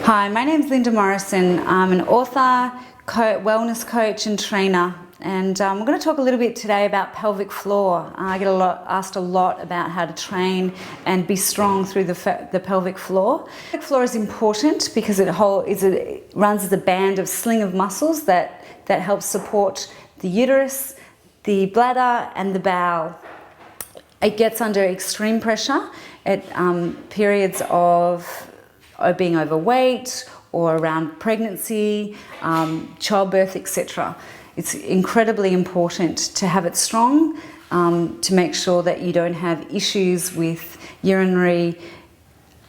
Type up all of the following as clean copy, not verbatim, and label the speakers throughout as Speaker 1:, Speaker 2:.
Speaker 1: Hi, my name is Linda Morrison. I'm an author, wellness coach and trainer, and I'm going to talk a little bit today about pelvic floor. I get asked a lot about how to train and be strong through the pelvic floor. Pelvic floor is important because it runs as a band of sling of muscles that helps support the uterus, the bladder and the bowel. It gets under extreme pressure at periods of being overweight or around pregnancy, childbirth, etc. It's incredibly important to have it strong to make sure that you don't have issues with urinary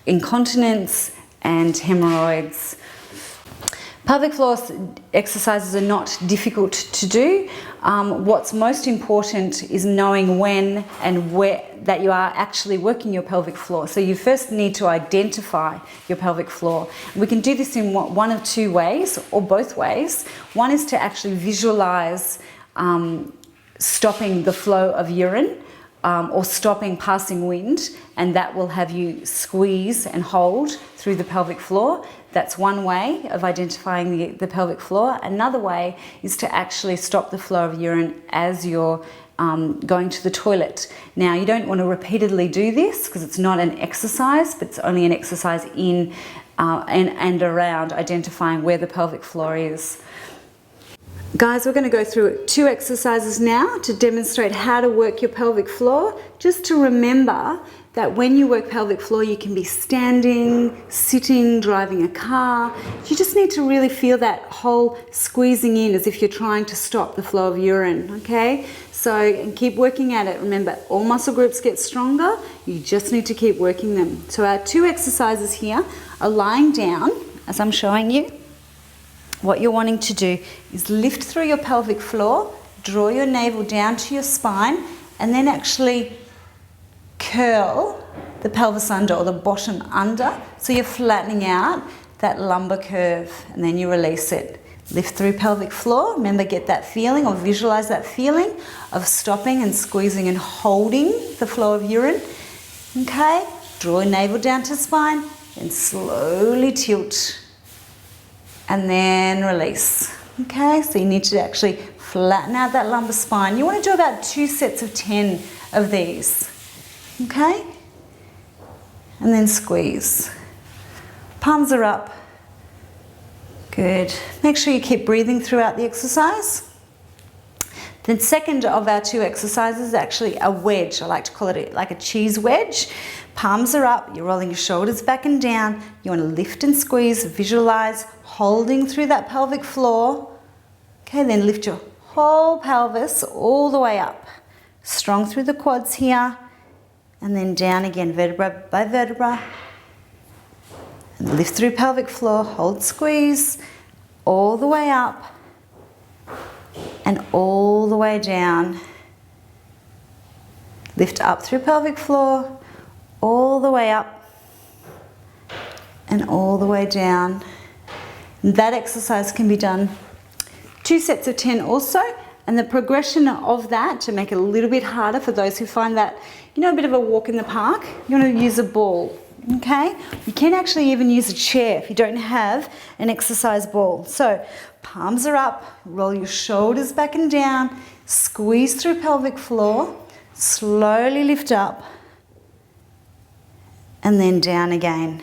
Speaker 1: incontinence and hemorrhoids. Pelvic floor exercises are not difficult to do. What's most important is knowing when and where that you are actually working your pelvic floor. So you first need to identify your pelvic floor. We can do this in one of two ways, or both ways. One is to actually visualize stopping the flow of urine or stopping passing wind, and that will have you squeeze and hold through the pelvic floor. That's one way of identifying the pelvic floor. Another way is to actually stop the flow of urine as you're going to the toilet. Now, you don't want to repeatedly do this because it's not an exercise, but it's only an exercise in and around identifying where the pelvic floor is. Guys, we're going to go through two exercises now to demonstrate how to work your pelvic floor. Just to remember that when you work pelvic floor, you can be standing, sitting, driving a car. You just need to really feel that whole squeezing in as if you're trying to stop the flow of urine, okay? So, and keep working at it. Remember, all muscle groups get stronger. You just need to keep working them. So our two exercises here are lying down, as I'm showing you. What you're wanting to do is lift through your pelvic floor, draw your navel down to your spine, and then actually curl the pelvis under, or the bottom under, so you're flattening out that lumbar curve, and then you release it. Lift through pelvic floor. Remember, get that feeling or visualize that feeling of stopping and squeezing and holding the flow of urine. Okay, draw your navel down to spine and slowly tilt. And then release. Okay, so you need to actually flatten out that lumbar spine. You want to do about 2 sets of 10 of these. Okay? And then squeeze. Palms are up. Good. Make sure you keep breathing throughout the exercise. The second of our two exercises is actually a wedge. I like to call it like a cheese wedge. Palms are up, you're rolling your shoulders back and down. You want to lift and squeeze, visualize holding through that pelvic floor. Okay, then lift your whole pelvis all the way up. Strong through the quads here. And then down again, vertebra by vertebra. And lift through pelvic floor, hold, squeeze, all the way up. And all the way down. Lift up through pelvic floor, all the way up and all the way down. And that exercise can be done 2 sets of 10 also, and the progression of that, to make it a little bit harder for those who find that, you know, a bit of a walk in the park, you want to use a ball. Okay, you can actually even use a chair if you don't have an exercise ball. So palms are up, roll your shoulders back and down, squeeze through pelvic floor, slowly lift up and then down again.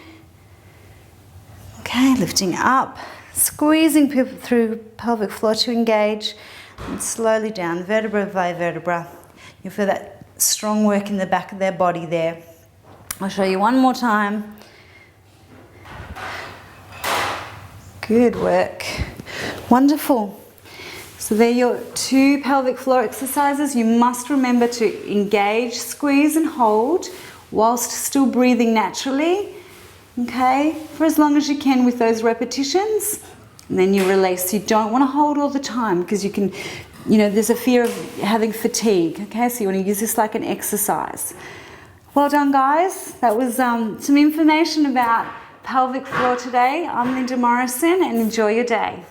Speaker 1: Okay, lifting up, squeezing through pelvic floor to engage, and slowly down, vertebra by vertebra. You'll feel that strong work in the back of their body there. I'll show you one more time. Good work. Wonderful. So there are your two pelvic floor exercises. You must remember to engage, squeeze and hold whilst still breathing naturally. Okay, for as long as you can with those repetitions. And then you release. You don't want to hold all the time because you can, you know, there's a fear of having fatigue. Okay, so you want to use this like an exercise. Well done, guys. That was some information about pelvic floor today. I'm Linda Morrison, and enjoy your day.